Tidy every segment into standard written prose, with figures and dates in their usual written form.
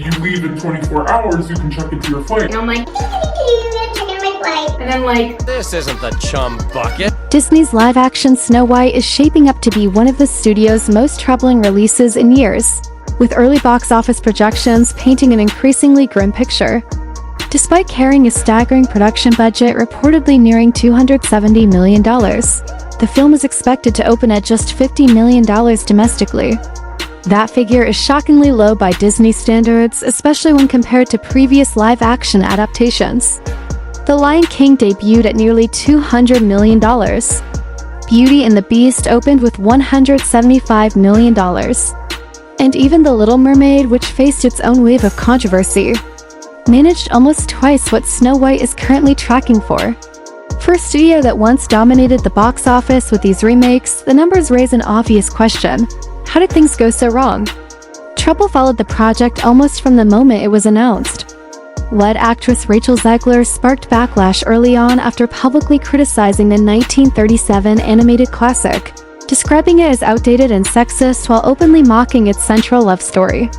You leave in 24 hours, you can check into your flight. And I'm like, check in my flight. And then like, this isn't the chum bucket. Disney's live-action Snow White is shaping up to be one of the studio's most troubling releases in years, with early box office projections painting an increasingly grim picture. Despite carrying a staggering production budget reportedly nearing $270 million, the film is expected to open at just $50 million domestically. That figure is shockingly low by Disney standards, especially when compared to previous live-action adaptations. The Lion King debuted at nearly $200 million. Beauty and the Beast opened with $175 million. And even The Little Mermaid, which faced its own wave of controversy, managed almost twice what Snow White is currently tracking for. For a studio that once dominated the box office with these remakes, the numbers raise an obvious question. How did things go so wrong? Trouble followed the project almost from the moment it was announced. Lead actress Rachel Zegler sparked backlash early on after publicly criticizing the 1937 animated classic, describing it as outdated and sexist while openly mocking its central love story.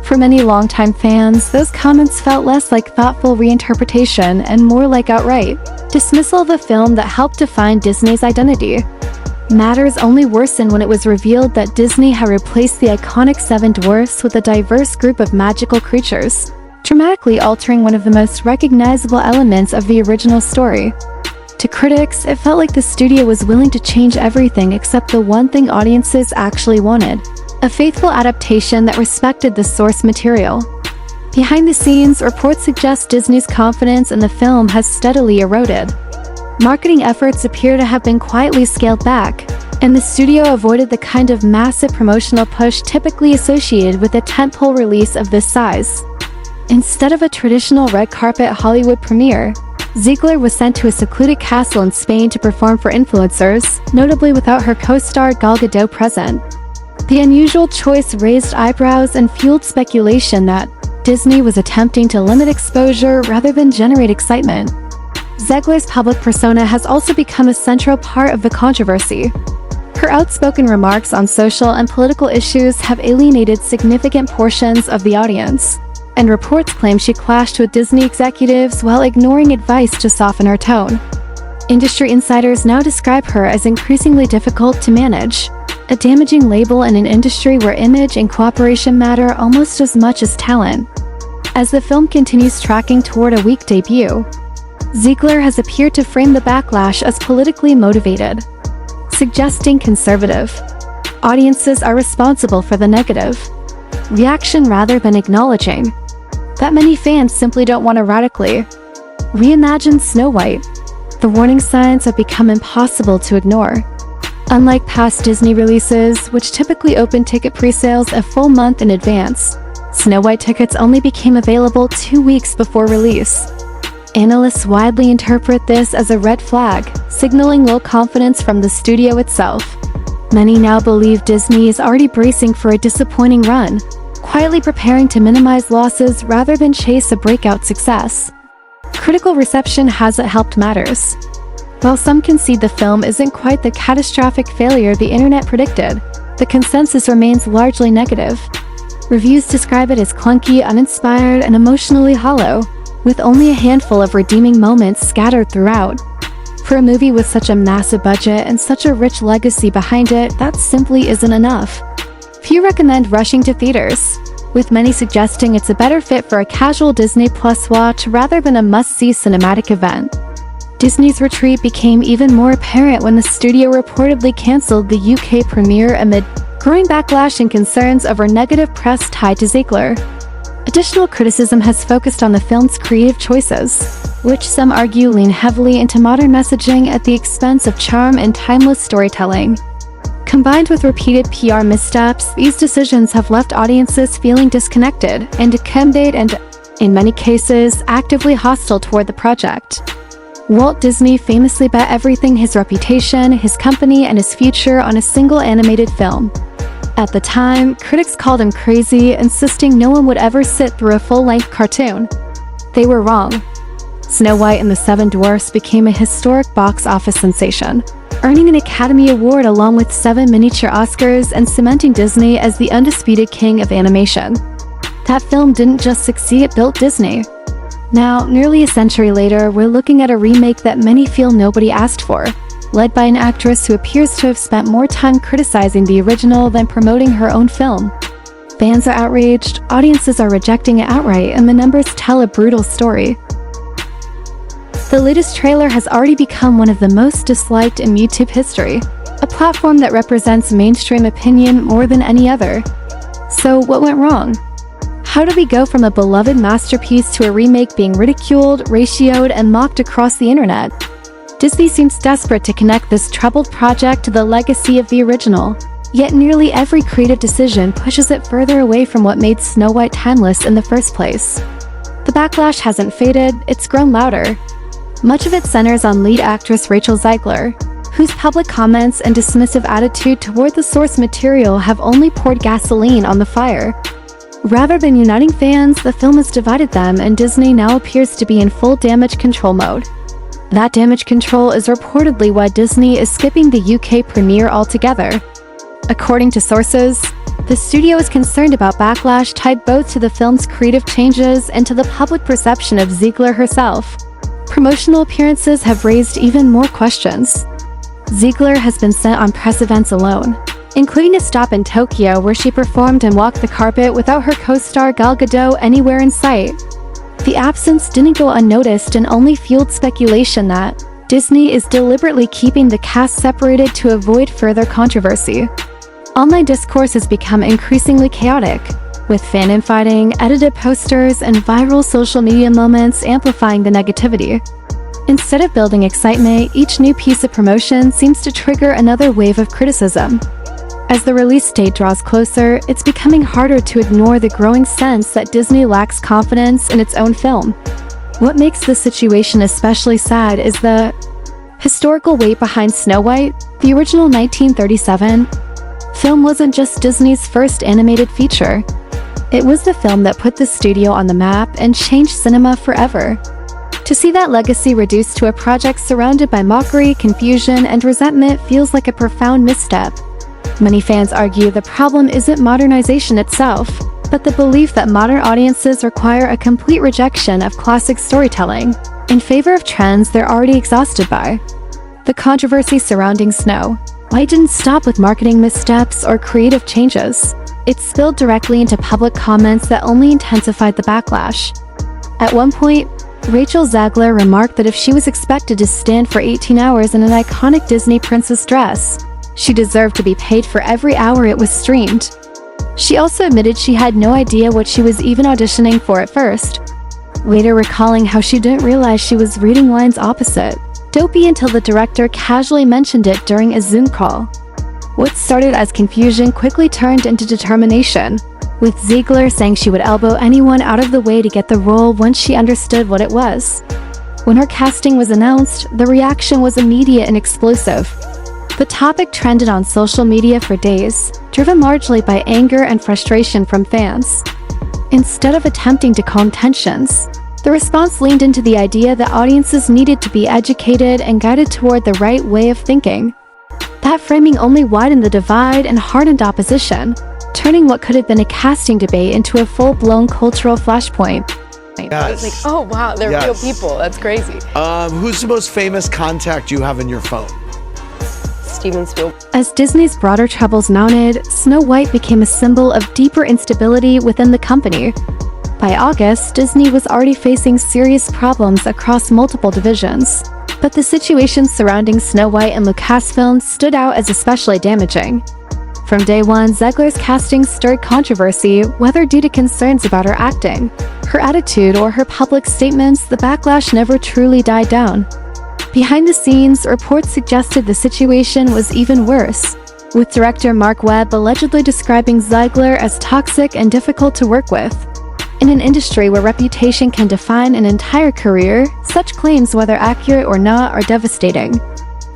For many longtime fans, those comments felt less like thoughtful reinterpretation and more like outright dismissal of a film that helped define Disney's identity. Matters only worsened when it was revealed that Disney had replaced the iconic Seven Dwarfs with a diverse group of magical creatures, dramatically altering one of the most recognizable elements of the original story. To critics, it felt like the studio was willing to change everything except the one thing audiences actually wanted: a faithful adaptation that respected the source material. Behind the scenes, reports suggest Disney's confidence in the film has steadily eroded. Marketing efforts appear to have been quietly scaled back, and the studio avoided the kind of massive promotional push typically associated with a tentpole release of this size. Instead of a traditional red carpet Hollywood premiere, Zegler was sent to a secluded castle in Spain to perform for influencers, notably without her co-star Gal Gadot present. The unusual choice raised eyebrows and fueled speculation that Disney was attempting to limit exposure rather than generate excitement. Zegler's public persona has also become a central part of the controversy. Her outspoken remarks on social and political issues have alienated significant portions of the audience, and reports claim she clashed with Disney executives while ignoring advice to soften her tone. Industry insiders now describe her as increasingly difficult to manage, a damaging label in an industry where image and cooperation matter almost as much as talent. As the film continues tracking toward a weak debut, Zegler has appeared to frame the backlash as politically motivated, suggesting conservative audiences are responsible for the negative reaction rather than acknowledging that many fans simply don't want to radically reimagine Snow White. The warning signs have become impossible to ignore. Unlike past Disney releases, which typically open ticket pre-sales a full month in advance, Snow White tickets only became available 2 weeks before release. Analysts widely interpret this as a red flag, signaling low confidence from the studio itself. Many now believe Disney is already bracing for a disappointing run, quietly preparing to minimize losses rather than chase a breakout success. Critical reception hasn't helped matters. While some concede the film isn't quite the catastrophic failure the internet predicted, the consensus remains largely negative. Reviews describe it as clunky, uninspired, and emotionally hollow, with only a handful of redeeming moments scattered throughout. For a movie with such a massive budget and such a rich legacy behind it, that simply isn't enough. Few recommend rushing to theaters, with many suggesting it's a better fit for a casual Disney Plus watch rather than a must-see cinematic event. Disney's retreat became even more apparent when the studio reportedly canceled the UK premiere amid growing backlash and concerns over negative press tied to Zegler. Additional criticism has focused on the film's creative choices, which some argue lean heavily into modern messaging at the expense of charm and timeless storytelling. Combined with repeated PR missteps, these decisions have left audiences feeling disconnected and offended and, in many cases, actively hostile toward the project. Walt Disney famously bet everything: his reputation, his company, and his future on a single animated film. At the time, critics called him crazy, insisting no one would ever sit through a full-length cartoon. They were wrong. Snow White and the Seven Dwarfs became a historic box office sensation, earning an Academy Award along with 7 miniature Oscars and cementing Disney as the undisputed king of animation. That film didn't just succeed, it built Disney. Now, nearly a century later, we're looking at a remake that many feel nobody asked for, led by an actress who appears to have spent more time criticizing the original than promoting her own film. Fans are outraged, audiences are rejecting it outright, and the numbers tell a brutal story. The latest trailer has already become one of the most disliked in YouTube history, a platform that represents mainstream opinion more than any other. So what went wrong? How do we go from a beloved masterpiece to a remake being ridiculed, ratioed, and mocked across the internet? Disney seems desperate to connect this troubled project to the legacy of the original, yet nearly every creative decision pushes it further away from what made Snow White timeless in the first place. The backlash hasn't faded, it's grown louder. Much of it centers on lead actress Rachel Zegler, whose public comments and dismissive attitude toward the source material have only poured gasoline on the fire. Rather than uniting fans, the film has divided them, and Disney now appears to be in full damage control mode. That damage control is reportedly why Disney is skipping the UK premiere altogether. According to sources, the studio is concerned about backlash tied both to the film's creative changes and to the public perception of Zegler herself. Promotional appearances have raised even more questions. Zegler has been sent on press events alone, including a stop in Tokyo where she performed and walked the carpet without her co-star Gal Gadot anywhere in sight. The absence didn't go unnoticed and only fueled speculation that Disney is deliberately keeping the cast separated to avoid further controversy. Online discourse has become increasingly chaotic, with fan infighting, edited posters, and viral social media moments amplifying the negativity. Instead of building excitement, each new piece of promotion seems to trigger another wave of criticism. As the release date draws closer, it's becoming harder to ignore the growing sense that Disney lacks confidence in its own film. What makes this situation especially sad is the historical weight behind Snow White. The original 1937 film wasn't just Disney's first animated feature. It was the film that put the studio on the map and changed cinema forever. To see that legacy reduced to a project surrounded by mockery, confusion, and resentment feels like a profound misstep. Many fans argue the problem isn't modernization itself, but the belief that modern audiences require a complete rejection of classic storytelling in favor of trends they're already exhausted by. The controversy surrounding Snow White didn't stop with marketing missteps or creative changes. It spilled directly into public comments that only intensified the backlash. At one point, Rachel Zegler remarked that if she was expected to stand for 18 hours in an iconic Disney princess dress, she deserved to be paid for every hour it was streamed. She also admitted she had no idea what she was even auditioning for at first, later recalling how she didn't realize she was reading lines opposite Dopey until the director casually mentioned it during a Zoom call. What started as confusion quickly turned into determination, with Zegler saying she would elbow anyone out of the way to get the role once she understood what it was. When her casting was announced, the reaction was immediate and explosive. The topic trended on social media for days, driven largely by anger and frustration from fans. Instead of attempting to calm tensions, the response leaned into the idea that audiences needed to be educated and guided toward the right way of thinking. That framing only widened the divide and hardened opposition, turning what could have been a casting debate into a full-blown cultural flashpoint. Yes. It's like, oh wow, they're real people. That's crazy. Who's the most famous contact you have in your phone? Steven Spielberg. As Disney's broader troubles mounted, Snow White became a symbol of deeper instability within the company. By August, Disney was already facing serious problems across multiple divisions. But the situations surrounding Snow White and Lucasfilm stood out as especially damaging. From day one, Zegler's casting stirred controversy, whether due to concerns about her acting, her attitude, or her public statements. The backlash never truly died down. Behind the scenes, reports suggested the situation was even worse, with director Mark Webb allegedly describing Zegler as toxic and difficult to work with. In an industry where reputation can define an entire career, such claims, whether accurate or not, are devastating.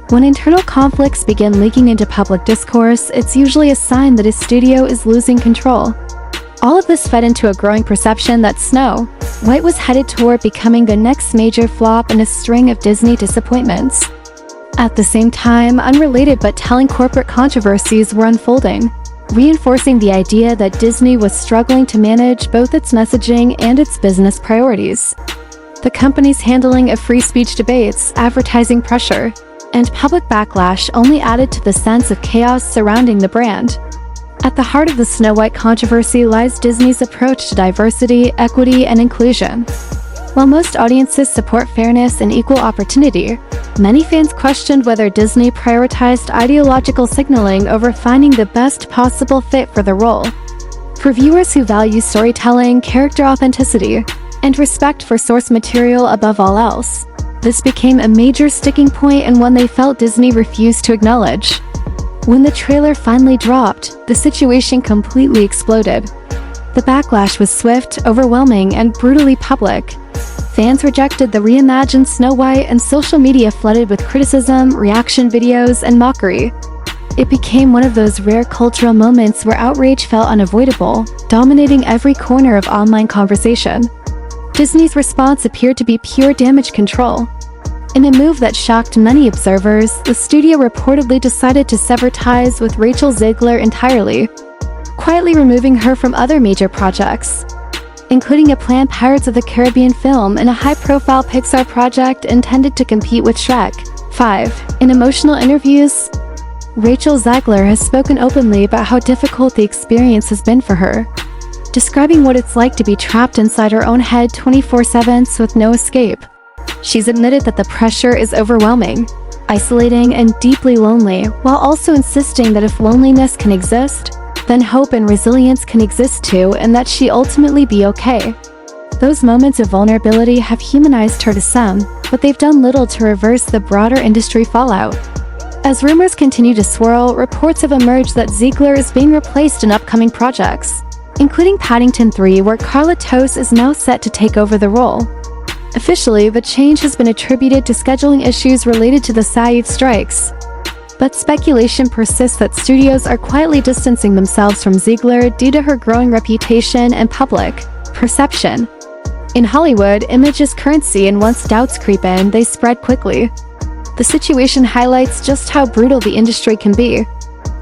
When internal conflicts begin leaking into public discourse, it's usually a sign that a studio is losing control. All of this fed into a growing perception that Snow White was headed toward becoming the next major flop in a string of Disney disappointments. At the same time, unrelated but telling corporate controversies were unfolding. reinforcing the idea that Disney was struggling to manage both its messaging and its business priorities. The company's handling of free speech debates, advertising pressure, and public backlash only added to the sense of chaos surrounding the brand. At the heart of the Snow White controversy lies Disney's approach to diversity, equity, and inclusion. While most audiences support fairness and equal opportunity, many fans questioned whether Disney prioritized ideological signaling over finding the best possible fit for the role. For viewers who value storytelling, character authenticity, and respect for source material above all else, this became a major sticking point and one they felt Disney refused to acknowledge. When the trailer finally dropped, the situation completely exploded. The backlash was swift, overwhelming, and brutally public. Fans rejected the reimagined Snow White, and social media flooded with criticism, reaction videos, and mockery. It became one of those rare cultural moments where outrage felt unavoidable, dominating every corner of online conversation. Disney's response appeared to be pure damage control. In a move that shocked many observers, the studio reportedly decided to sever ties with Rachel Zegler entirely, quietly removing her from other major projects, including a planned Pirates of the Caribbean film and a high-profile Pixar project intended to compete with Shrek. 5. In emotional interviews, Rachel Zegler has spoken openly about how difficult the experience has been for her, describing what it's like to be trapped inside her own head 24/7 with no escape. She's admitted that the pressure is overwhelming, isolating, and deeply lonely, while also insisting that if loneliness can exist, then hope and resilience can exist too, and that she ultimately be okay. Those moments of vulnerability have humanized her to some, but they've done little to reverse the broader industry fallout. As rumors continue to swirl, reports have emerged that Zegler is being replaced in upcoming projects, including Paddington 3, where Carla Tos is now set to take over the role. Officially, the change has been attributed to scheduling issues related to the SAG strikes, but speculation persists that studios are quietly distancing themselves from Zegler due to her growing reputation and public perception. In Hollywood, image is currency, and once doubts creep in, they spread quickly. The situation highlights just how brutal the industry can be.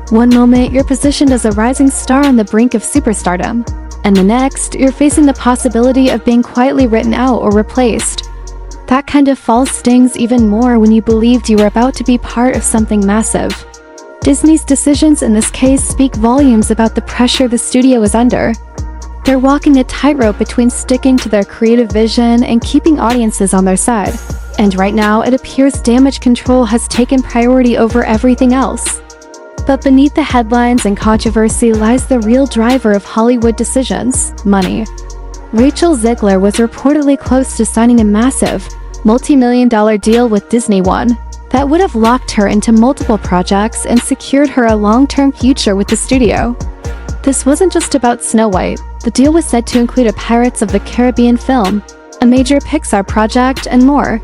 One moment, you're positioned as a rising star on the brink of superstardom, and the next, you're facing the possibility of being quietly written out or replaced. That kind of fall stings even more when you believed you were about to be part of something massive. Disney's decisions in this case speak volumes about the pressure the studio is under. They're walking a tightrope between sticking to their creative vision and keeping audiences on their side. And right now, it appears damage control has taken priority over everything else. But beneath the headlines and controversy lies the real driver of Hollywood decisions: money. Rachel Zegler was reportedly close to signing a massive, multi-million-dollar deal with Disney One that would have locked her into multiple projects and secured her a long-term future with the studio. This wasn't just about Snow White. The deal was said to include a Pirates of the Caribbean film, a major Pixar project, and more.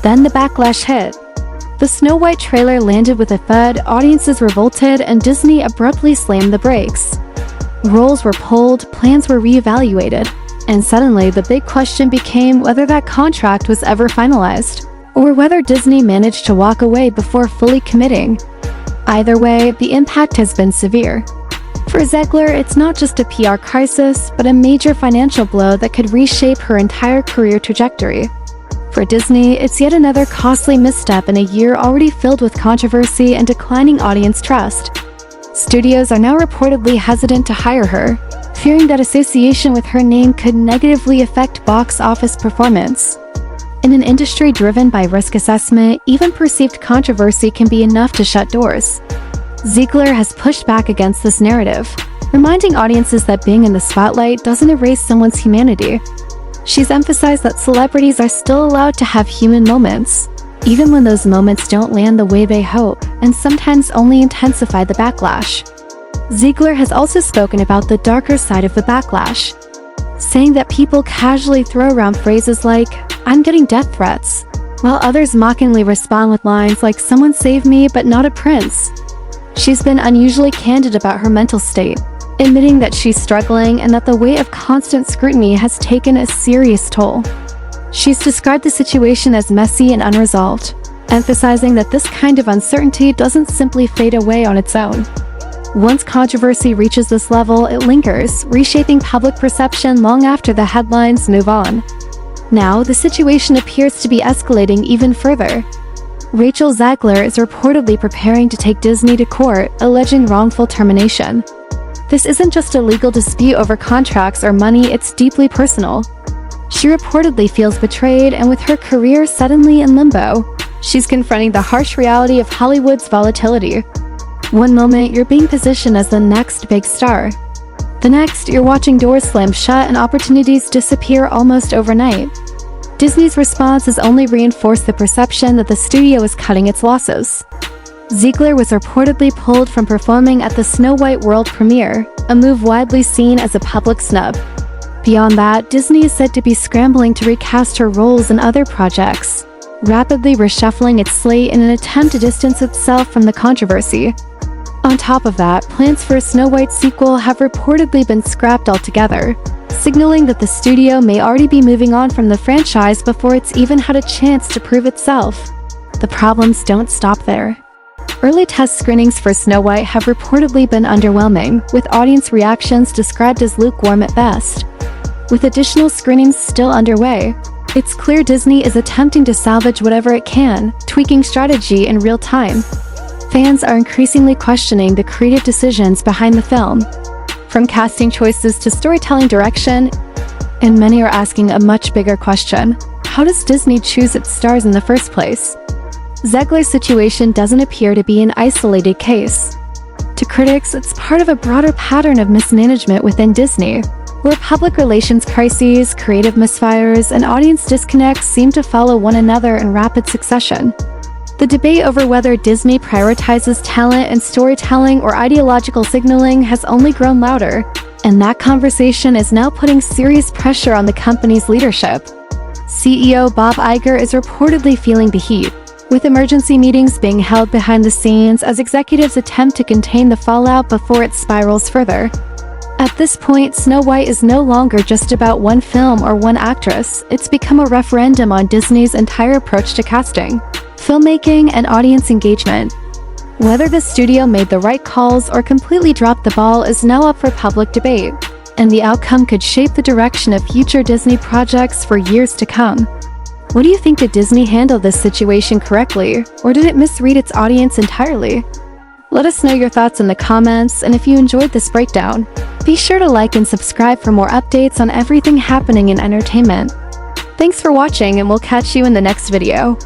Then the backlash hit. The Snow White trailer landed with a thud, audiences revolted, and Disney abruptly slammed the brakes. Roles were pulled, plans were reevaluated, and suddenly the big question became whether that contract was ever finalized, or whether Disney managed to walk away before fully committing. Either way, the impact has been severe. For Zegler, it's not just a PR crisis, but a major financial blow that could reshape her entire career trajectory. For Disney, it's yet another costly misstep in a year already filled with controversy and declining audience trust. Studios are now reportedly hesitant to hire her, fearing that association with her name could negatively affect box office performance. In an industry driven by risk assessment, even perceived controversy can be enough to shut doors. Zegler has pushed back against this narrative, reminding audiences that being in the spotlight doesn't erase someone's humanity. She's emphasized that celebrities are still allowed to have human moments, even when those moments don't land the way they hope, and sometimes only intensify the backlash. Zegler has also spoken about the darker side of the backlash, saying that people casually throw around phrases like, "I'm getting death threats," while others mockingly respond with lines like, "Someone save me, but not a prince." She's been unusually candid about her mental state, admitting that she's struggling and that the weight of constant scrutiny has taken a serious toll. She's described the situation as messy and unresolved, emphasizing that this kind of uncertainty doesn't simply fade away on its own. Once controversy reaches this level, it lingers, reshaping public perception long after the headlines move on. Now, the situation appears to be escalating even further. Rachel Zegler is reportedly preparing to take Disney to court, alleging wrongful termination. This isn't just a legal dispute over contracts or money, it's deeply personal. She reportedly feels betrayed, and with her career suddenly in limbo, she's confronting the harsh reality of Hollywood's volatility. One moment, you're being positioned as the next big star. The next, you're watching doors slam shut and opportunities disappear almost overnight. Disney's response has only reinforced the perception that the studio is cutting its losses. Zegler was reportedly pulled from performing at the Snow White world premiere, a move widely seen as a public snub. Beyond that, Disney is said to be scrambling to recast her roles in other projects, rapidly reshuffling its slate in an attempt to distance itself from the controversy. On top of that, plans for a Snow White sequel have reportedly been scrapped altogether, signaling that the studio may already be moving on from the franchise before it's even had a chance to prove itself. The problems don't stop there. Early test screenings for Snow White have reportedly been underwhelming, with audience reactions described as lukewarm at best. With additional screenings still underway, it's clear Disney is attempting to salvage whatever it can, tweaking strategy in real time. Fans are increasingly questioning the creative decisions behind the film, from casting choices to storytelling direction, and many are asking a much bigger question: how does Disney choose its stars in the first place? Zegler's situation doesn't appear to be an isolated case. To critics, it's part of a broader pattern of mismanagement within Disney, where public relations crises, creative misfires, and audience disconnects seem to follow one another in rapid succession. The debate over whether Disney prioritizes talent and storytelling or ideological signaling has only grown louder, and that conversation is now putting serious pressure on the company's leadership. CEO Bob Iger is reportedly feeling the heat, with emergency meetings being held behind the scenes as executives attempt to contain the fallout before it spirals further. At this point, Snow White is no longer just about one film or one actress. It's become a referendum on Disney's entire approach to casting, filmmaking, and audience engagement. Whether the studio made the right calls or completely dropped the ball is now up for public debate, and the outcome could shape the direction of future Disney projects for years to come. What do you think? Did Disney handle this situation correctly, or did it misread its audience entirely? Let us know your thoughts in the comments, and if you enjoyed this breakdown, be sure to like and subscribe for more updates on everything happening in entertainment. Thanks for watching, and we'll catch you in the next video.